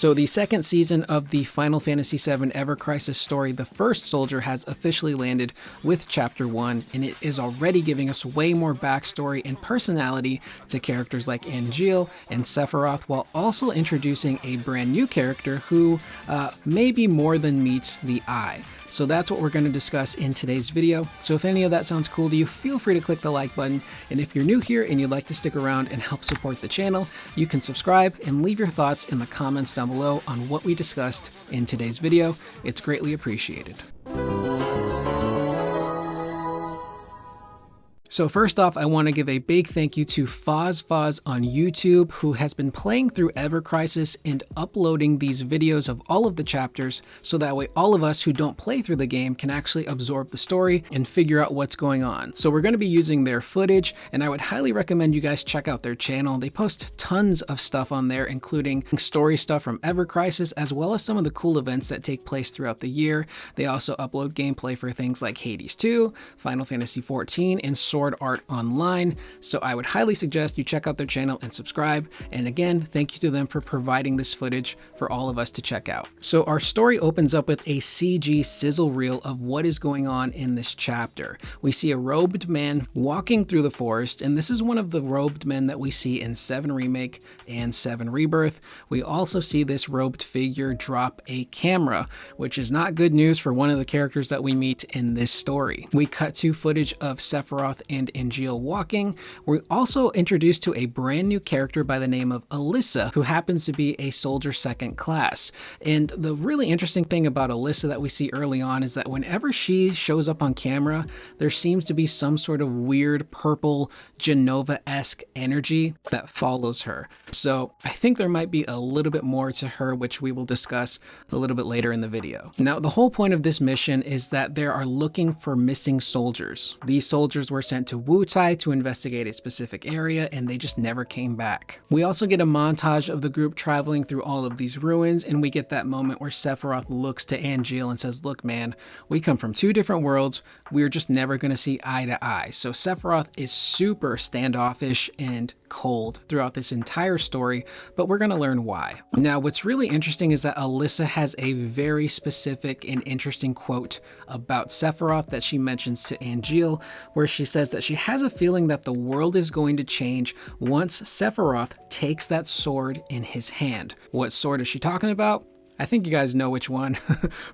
So the second season of the Final Fantasy VII Ever Crisis story, The First Soldier, has officially landed with Chapter 1, and it is already giving us way more backstory and personality to characters like Angeal and Sephiroth, while also introducing a brand new character who may be more than meets the eye. So that's what we're going to discuss in today's video. So if any of that sounds cool to you, feel free to click the like button. And if you're new here and you'd like to stick around and help support the channel, you can subscribe and leave your thoughts in the comments down below on what we discussed in today's video. It's greatly appreciated. So first off, I want to give a big thank you to Foz on YouTube, who has been playing through Ever Crisis and uploading these videos of all of the chapters, so that way all of us who don't play through the game can actually absorb the story and figure out what's going on. So we're going to be using their footage, and I would highly recommend you guys check out their channel. They post tons of stuff on there, including story stuff from Ever Crisis, as well as some of the cool events that take place throughout the year. They also upload gameplay for things like Hades 2, Final Fantasy XIV, and Sword Art Online, so I would highly suggest you check out their channel and subscribe. And again, thank you to them for providing this footage for all of us to check out. So our story opens up with a CG sizzle reel of what is going on in this chapter. We see a robed man walking through the forest, and this is one of the robed men that we see in 7 Remake and 7 Rebirth. We also see this robed figure drop a camera, which is not good news for one of the characters that we meet in this story. We cut to footage of Sephiroth and Angeal walking. We're also introduced to a brand new character by the name of Alyssa, who happens to be a soldier second class. And the really interesting thing about Alyssa that we see early on is that whenever she shows up on camera, there seems to be some sort of weird purple Genova-esque energy that follows her. So I think there might be a little bit more to her, which we will discuss a little bit later in the video. Now, the whole point of this mission is that they are looking for missing soldiers. These soldiers were sent to Wutai to investigate a specific area, and they just never came back. We also get a montage of the group traveling through all of these ruins, and we get that moment where Sephiroth looks to Angeal and says, "Look, man, we come from 2 different worlds. We're just never going to see eye to eye." So Sephiroth is super standoffish and cold throughout this entire story, but we're going to learn why. Now, what's really interesting is that Alyssa has a very specific and interesting quote about Sephiroth that she mentions to Angeal, where she says that she has a feeling that the world is going to change once Sephiroth takes that sword in his hand. What sword is she talking about? I think you guys know which one,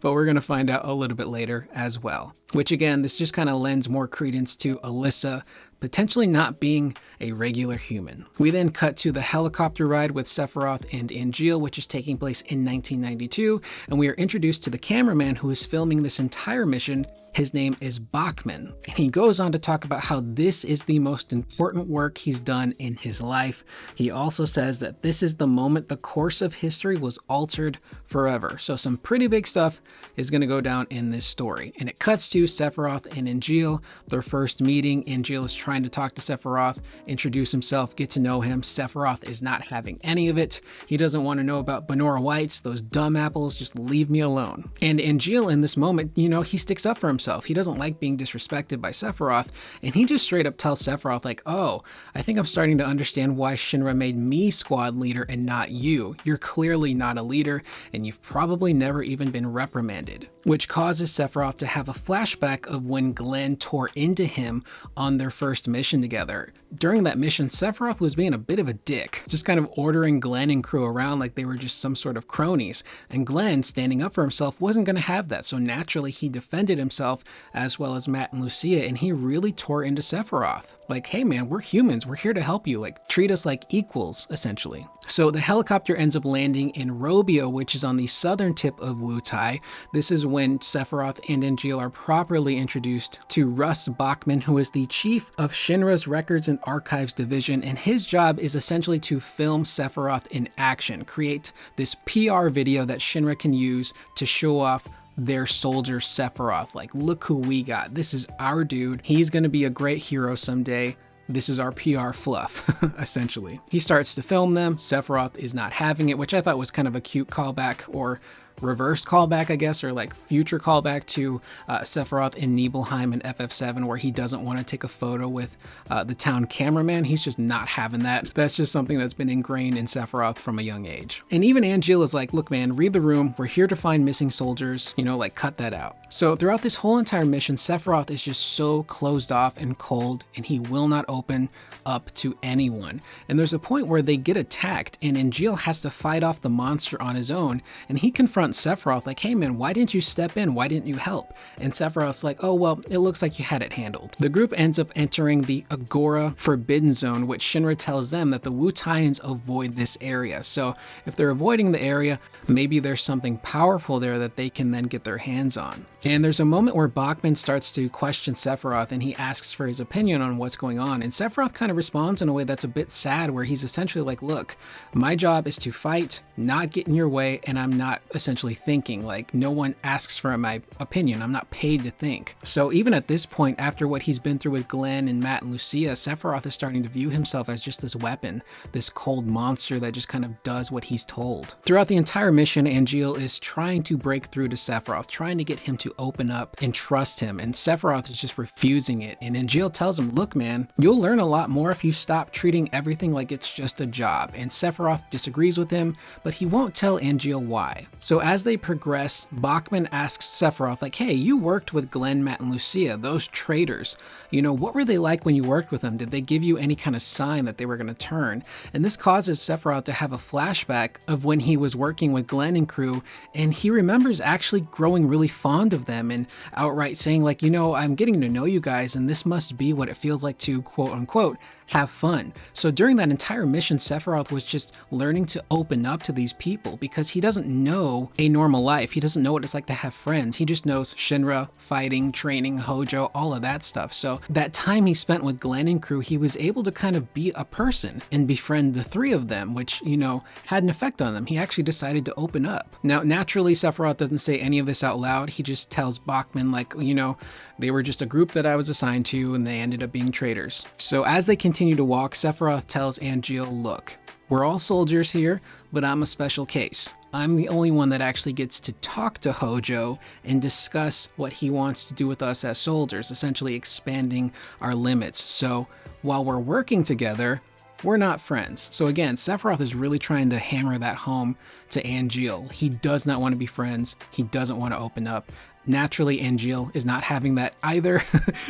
but we're going to find out a little bit later as well. Which again, this just kind of lends more credence to Alyssa potentially not being a regular human. We then cut to the helicopter ride with Sephiroth and Angeal, which is taking place in 1992, and we are introduced to the cameraman who is filming this entire mission. His name is Bachman, and he goes on to talk about how this is the most important work he's done in his life. He also says that this is the moment the course of history was altered forever. So some pretty big stuff is going to go down in this story. And it cuts to Sephiroth and Angeal, their first meeting. Angeal is trying to talk to Sephiroth, introduce himself, get to know him. Sephiroth is not having any of it. He doesn't want to know about Benora Whites, those dumb apples, just leave me alone. And Angeal in this moment, you know, he sticks up for himself. He doesn't like being disrespected by Sephiroth, and he just straight up tells Sephiroth like, "Oh, I think I'm starting to understand why Shinra made me squad leader and not you. You're clearly not a leader, and you've probably never even been reprimanded." Which causes Sephiroth to have a flashback of when Glenn tore into him on their first mission together. During that mission, Sephiroth was being a bit of a dick, just kind of ordering Glenn and crew around like they were just some sort of cronies. And Glenn, standing up for himself, wasn't going to have that, so naturally he defended himself as well as Matt and Lucia, and he really tore into Sephiroth. Like, "Hey man, we're humans, we're here to help you, like treat us like equals," essentially. So the helicopter ends up landing in Robio, which is on the southern tip of Wutai. This is when Sephiroth and Angeal are properly introduced to Russ Bachman, who is the chief of Shinra's Records and Archives division, and his job is essentially to film Sephiroth in action, create this PR video that Shinra can use to show off their soldier Sephiroth. Like, look who we got. This is our dude. He's going to be a great hero someday. This is our PR fluff, essentially. He starts to film them. Sephiroth is not having it, which I thought was kind of a cute callback or reverse callback, I guess, or like future callback to Sephiroth in Nibelheim in FF7, where he doesn't want to take a photo with the town cameraman. He's just not having that. That's just something that's been ingrained in Sephiroth from a young age. And even Angeal is like, look man, read the room. We're here to find missing soldiers, you know, like cut that out. So throughout this whole entire mission, Sephiroth is just so closed off and cold, and he will not open up to anyone. And there's a point where they get attacked and Angeal has to fight off the monster on his own, and he confronts Sephiroth like, hey man, why didn't you step in? Why didn't you help? And Sephiroth's like, oh well, it looks like you had it handled. The group ends up entering the Agora Forbidden Zone, which Shinra tells them that the Wu-Tians avoid this area. So if they're avoiding the area, maybe there's something powerful there that they can then get their hands on. And there's a moment where Bachman starts to question Sephiroth and he asks for his opinion on what's going on. And Sephiroth kind of responds in a way that's a bit sad, where he's essentially like, look, my job is to fight, not get in your way, and I'm not essentially thinking. Like, no one asks for my opinion. I'm not paid to think. So even at this point, after what he's been through with Glenn and Matt and Lucia, Sephiroth is starting to view himself as just this weapon, this cold monster that just kind of does what he's told. Throughout the entire mission, Angeal is trying to break through to Sephiroth, trying to get him to open up and trust him, and Sephiroth is just refusing it. And Angeal tells him, look man, you'll learn a lot more if you stop treating everything like it's just a job. And Sephiroth disagrees with him, but he won't tell Angeal why. So as they progress, Bachman asks Sephiroth like, hey, you worked with Glenn, Matt, and Lucia, those traitors. You know, what were they like when you worked with them? Did they give you any kind of sign that they were going to turn? And this causes Sephiroth to have a flashback of when he was working with Glenn and crew, and he remembers actually growing really fond of them and outright saying like, you know, I'm getting to know you guys, and this must be what it feels like to quote unquote have fun. So during that entire mission, Sephiroth was just learning to open up to these people because he doesn't know a normal life. He doesn't know what it's like to have friends. He just knows Shinra, fighting, training, Hojo, all of that stuff. So that time he spent with Glenn and crew, he was able to kind of be a person and befriend the three of them, which, you know, had an effect on them. He actually decided to open up. Now, naturally, Sephiroth doesn't say any of this out loud. He just tells Bachman like, you know, they were just a group that I was assigned to and they ended up being traitors. So as they continue to walk, Sephiroth tells Angeal, look, we're all soldiers here, but I'm a special case. I'm the only one that actually gets to talk to Hojo and discuss what he wants to do with us as soldiers, essentially expanding our limits. So while we're working together, we're not friends. So again, Sephiroth is really trying to hammer that home to Angeal. He does not want to be friends. He doesn't want to open up. Naturally, Angeal is not having that either.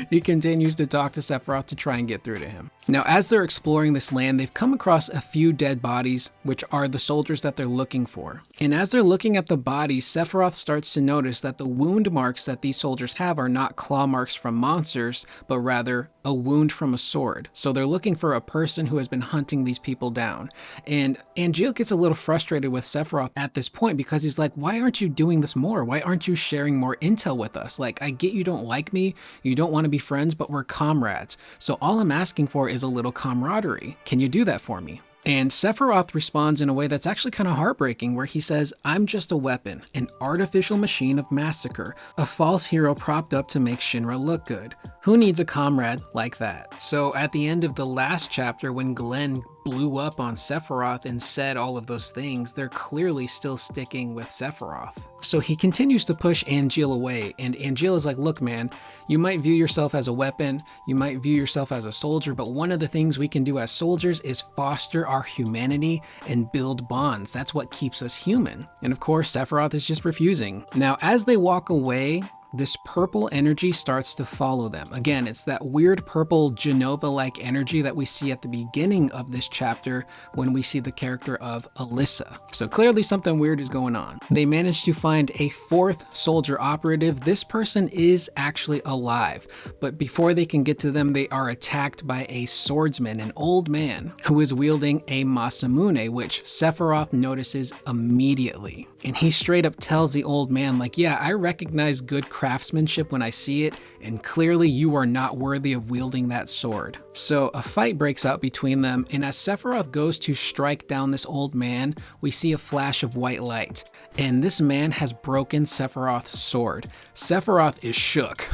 He continues to talk to Sephiroth to try and get through to him. Now, as they're exploring this land, they've come across a few dead bodies, which are the soldiers that they're looking for. And as they're looking at the bodies, Sephiroth starts to notice that the wound marks that these soldiers have are not claw marks from monsters, but rather a wound from a sword. So they're looking for a person who has been hunting these people down. And Angeal gets a little frustrated with Sephiroth at this point because he's like, why aren't you doing this more? Why aren't you sharing more intel with us? Like, I get you don't like me, you don't want to be friends, but we're comrades. So all I'm asking for is a little camaraderie. Can you do that for me? And Sephiroth responds in a way that's actually kind of heartbreaking, where he says, I'm just a weapon, an artificial machine of massacre, a false hero propped up to make Shinra look good. Who needs a comrade like that? So at the end of the last chapter, when Glenn blew up on Sephiroth and said all of those things, they're clearly still sticking with Sephiroth. So he continues to push Angeal away, and Angeal is like, look man, you might view yourself as a weapon, you might view yourself as a soldier, but one of the things we can do as soldiers is foster our humanity and build bonds. That's what keeps us human. And of course, Sephiroth is just refusing. Now, as they walk away, this purple energy starts to follow them. Again, it's that weird purple Genova-like energy that we see at the beginning of this chapter when we see the character of Alyssa. So clearly something weird is going on. They manage to find a fourth soldier operative. This person is actually alive, but before they can get to them, they are attacked by a swordsman, an old man who is wielding a Masamune, which Sephiroth notices immediately. And he straight up tells the old man like, yeah, I recognize good craftsmanship when I see it, and clearly you are not worthy of wielding that sword. So a fight breaks out between them, and as Sephiroth goes to strike down this old man, we see a flash of white light. And this man has broken Sephiroth's sword. Sephiroth is shook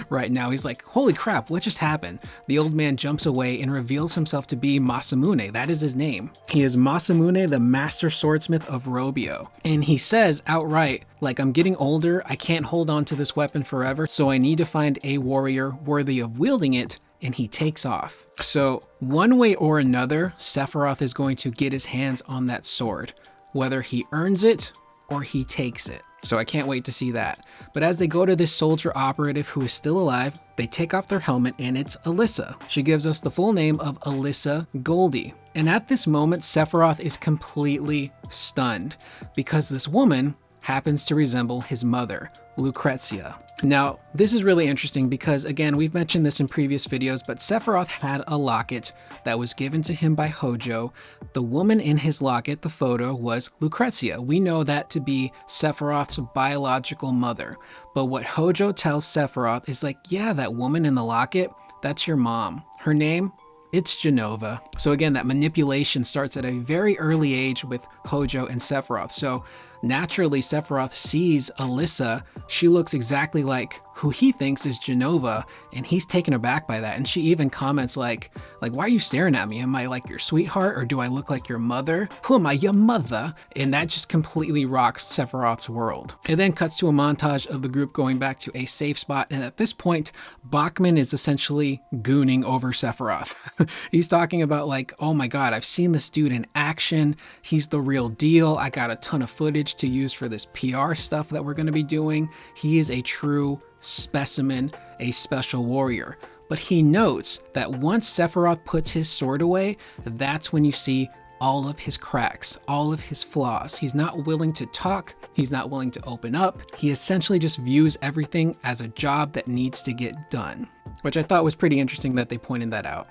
right now. He's like, holy crap, what just happened? The old man jumps away and reveals himself to be Masamune. That is his name. He is Masamune, the master swordsmith of Robio. And he says outright, like, I'm getting older, I can't hold on to this weapon forever, so I need to find a warrior worthy of wielding it, and he takes off. So one way or another, Sephiroth is going to get his hands on that sword, whether he earns it or he takes it. So I can't wait to see that. But as they go to this soldier operative who is still alive, they take off their helmet, and it's Alyssa. She gives us the full name of Alyssa Goldie. And at this moment, Sephiroth is completely stunned because this woman happens to resemble his mother, Lucrezia. Now, this is really interesting because, again, we've mentioned this in previous videos, but Sephiroth had a locket that was given to him by Hojo. The woman in his locket, the photo, was Lucrezia. We know that to be Sephiroth's biological mother. But what Hojo tells Sephiroth is like, yeah, that woman in the locket, that's your mom. Her name? It's Jenova. So again, that manipulation starts at a very early age with Hojo and Sephiroth. So naturally, Sephiroth sees Alyssa. She looks exactly like who he thinks is Jenova, and he's taken aback by that. And she even comments like, why are you staring at me? Am I like your sweetheart, or do I look like your mother? Who am I, your mother? And that just completely rocks Sephiroth's world. It then cuts to a montage of the group going back to a safe spot, and at this point, Bachman is essentially gooning over Sephiroth. He's talking about like, oh my god, I've seen this dude in action. He's the real deal. I got a ton of footage to use for this PR stuff that we're going to be doing. He is a true specimen, a special warrior. But he notes that once Sephiroth puts his sword away, that's when you see all of his cracks, all of his flaws. He's not willing to talk. He's not willing to open up. He essentially just views everything as a job that needs to get done, which I thought was pretty interesting that they pointed that out.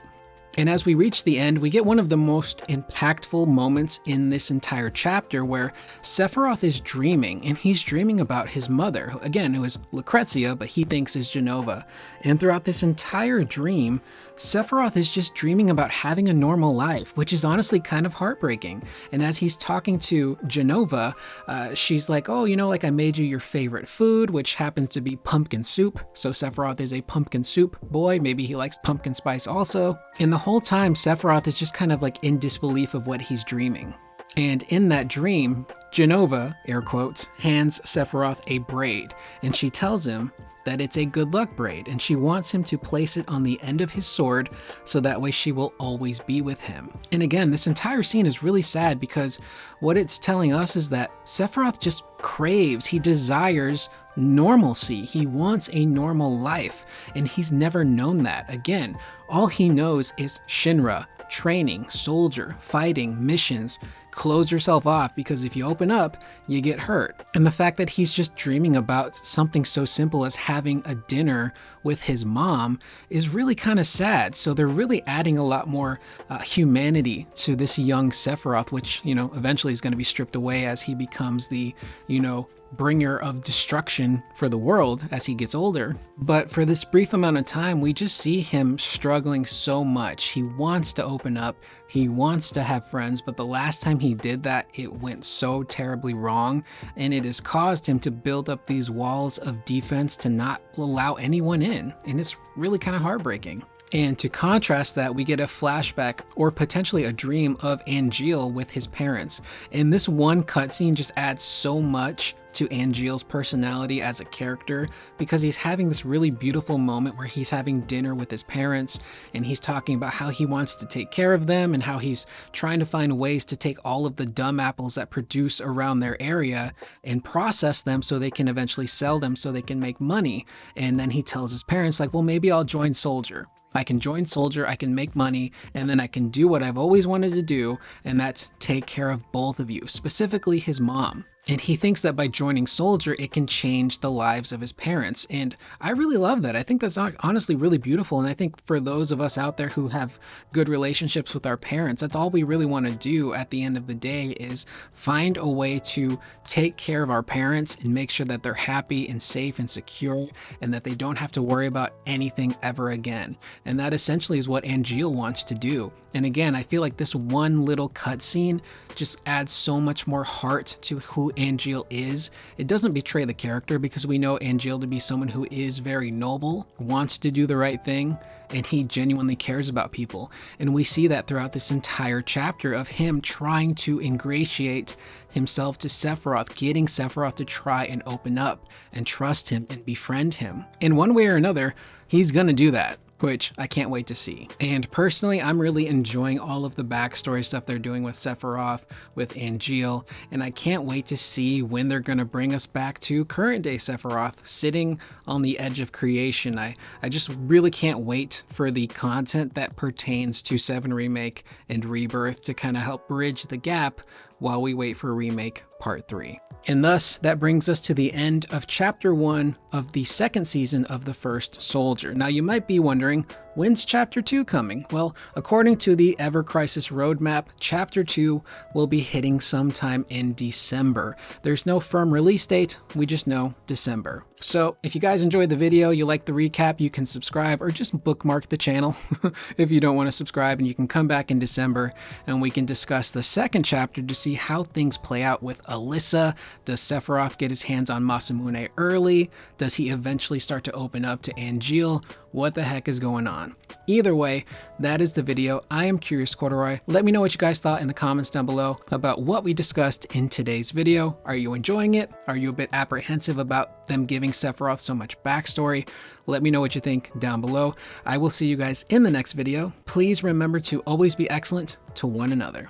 And as we reach the end, we get one of the most impactful moments in this entire chapter where Sephiroth is dreaming, and he's dreaming about his mother, who, again, who is Lucrezia, but he thinks is Jenova. And throughout this entire dream, Sephiroth is just dreaming about having a normal life, which is honestly kind of heartbreaking. And as he's talking to Jenova, she's like, oh, like I made you your favorite food, which happens to be pumpkin soup. So Sephiroth is a pumpkin soup boy. Maybe he likes pumpkin spice also. And the whole time, Sephiroth is just kind of like in disbelief of what he's dreaming. And in that dream, Jenova, air quotes, hands Sephiroth a braid, and she tells him that it's a good luck braid, and she wants him to place it on the end of his sword so that way she will always be with him. And again, this entire scene is really sad because what it's telling us is that Sephiroth just craves, he desires normalcy. He wants a normal life, and he's never known that. Again, all he knows is Shinra, training, soldier, fighting, missions. Close yourself off because if you open up, you get hurt. And the fact that he's just dreaming about something so simple as having a dinner with his mom is really kind of sad. So they're really adding a lot more humanity to this young Sephiroth, which, eventually is going to be stripped away as he becomes the, bringer of destruction for the world as he gets older. But for this brief amount of time, we just see him struggling so much. He wants to open up, he wants to have friends, but the last time he did that, it went so terribly wrong, and it has caused him to build up these walls of defense to not allow anyone in, and it's really kind of heartbreaking. And to contrast that, we get a flashback or potentially a dream of Angeal with his parents. And this one cutscene just adds so much to Angeal's personality as a character because he's having this really beautiful moment where he's having dinner with his parents and he's talking about how he wants to take care of them and how he's trying to find ways to take all of the dumb apples that produce around their area and process them so they can eventually sell them so they can make money. And then he tells his parents like, well, maybe I'll join Soldier. I can join Soldier, I can make money, and then I can do what I've always wanted to do, and that's take care of both of you, specifically his mom. And he thinks that by joining Soldier, it can change the lives of his parents. And I really love that. I think that's honestly really beautiful. And I think for those of us out there who have good relationships with our parents, that's all we really want to do at the end of the day is find a way to take care of our parents and make sure that they're happy and safe and secure and that they don't have to worry about anything ever again. And that essentially is what Angeal wants to do. And again, I feel like this one little cutscene just adds so much more heart to who Angeal is. It doesn't betray the character because we know Angeal to be someone who is very noble, wants to do the right thing, and he genuinely cares about people. And we see that throughout this entire chapter of him trying to ingratiate himself to Sephiroth, getting Sephiroth to try and open up and trust him and befriend him. In one way or another, he's gonna do that, which I can't wait to see. And personally, I'm really enjoying all of the backstory stuff they're doing with Sephiroth, with Angeal, and I can't wait to see when they're gonna bring us back to current day Sephiroth, sitting on the edge of creation. I just really can't wait for the content that pertains to 7 Remake and Rebirth to kind of help bridge the gap while we wait for Remake Part 3. And thus, that brings us to the end of Chapter 1 of the second season of The First Soldier. Now, you might be wondering, when's Chapter 2 coming? Well, according to the Ever Crisis roadmap, Chapter 2 will be hitting sometime in December. There's no firm release date, we just know December. So if you guys enjoyed the video, you like the recap, you can subscribe or just bookmark the channel if you don't want to subscribe, and you can come back in December and we can discuss the second chapter to see how things play out with Alyssa. Does Sephiroth get his hands on Masamune early? Does he eventually start to open up to Angeal? What the heck is going on? Either way, that is the video. I am Curious Corduroy. Let me know what you guys thought in the comments down below about what we discussed in today's video. Are you enjoying it? Are you a bit apprehensive about them giving Sephiroth so much backstory? Let me know what you think down below. I will see you guys in the next video. Please remember to always be excellent to one another.